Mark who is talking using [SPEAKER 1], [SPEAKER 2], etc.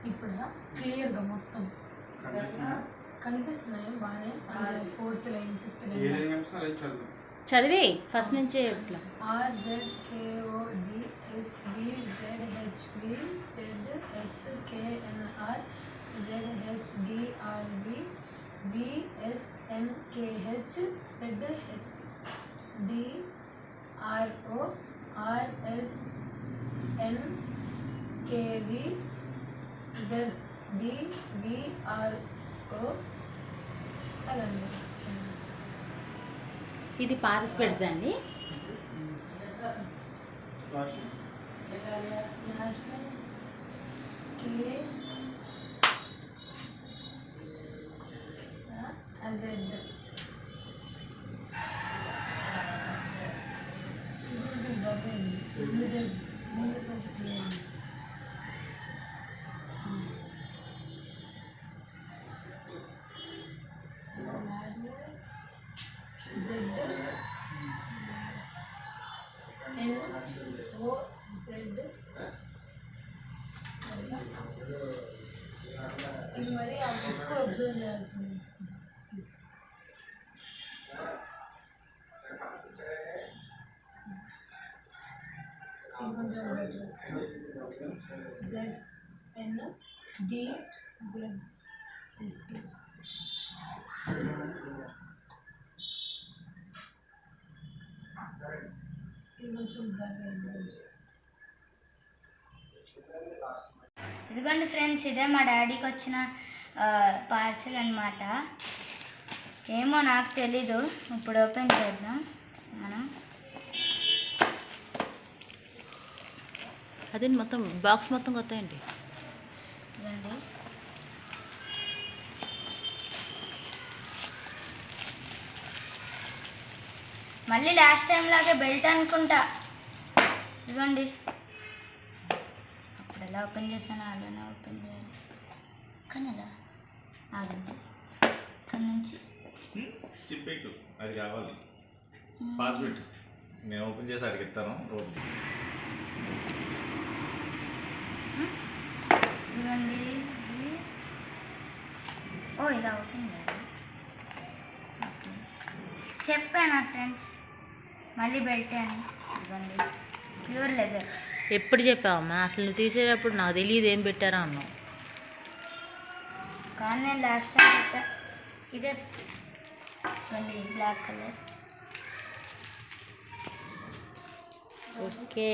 [SPEAKER 1] ఇప్పుడు క్లియర్గా మొత్తం కనిపిస్తున్నాయి బాగానే. అంటే 4th లైన్ 5th లైన్
[SPEAKER 2] చదివే ఫస్ట్ నుంచే
[SPEAKER 1] RZKODSVZHVZSKNR ZHDRV VSNKH ZHDRO RSNKV ZDVRO అలాగే.
[SPEAKER 2] ఇది పార్టిసిపేట్స్ అండి.
[SPEAKER 1] లాస్ట్ K Z ముందు కొంచెం క్లియర్. ఇది మరి ఎక్కువ అబ్జర్వ్ చేయాల్సింది. ఇది కొంచెం ZNDZS
[SPEAKER 3] ఇదిగోండి ఫ్రెండ్స్, ఇదే మా డాడీకి వచ్చిన పార్సిల్ అన్నమాట. ఏమో నాకు తెలీదు. ఇప్పుడు ఓపెన్ చేద్దాం మనం.
[SPEAKER 2] అదే మొత్తం బాక్స్ మొత్తం కొత్త ఏంటి
[SPEAKER 3] ఇదండి. మళ్ళీ లాస్ట్ టైం లాగే బెల్ట్ అనుకుంటా. ఇదిగోండి, అప్పుడు ఎలా ఓపెన్ చేశాను అలానే ఓపెన్ చేయాలి. కానీ ఎలా ఆగండి, ఇక్కడ నుంచి
[SPEAKER 4] చిప్పెట్టు అది కావాలి. పాస్వర్డ్ నేను ఓపెన్ చేసి అడిగిస్తాను.
[SPEAKER 3] ఇదిగోండి, ఓ ఇలా ఓపెన్ చేయాలి. ఓకే, చెప్పానా ఫ్రెండ్స్ మళ్ళీ బెల్ట్ అని. ఇదిగోండి, ప్యూర్ లెదర్.
[SPEAKER 2] ఎప్పుడు చెప్పావమ్మా? అసలు నువ్వు తీసేటప్పుడు నాకు తెలియదు ఏం పెట్టారా అన్నావు.
[SPEAKER 3] కానీ నేను లాస్ట్ టైం పెట్టా. ఇదే బ్లాక్ కలర్.
[SPEAKER 2] ఓకే.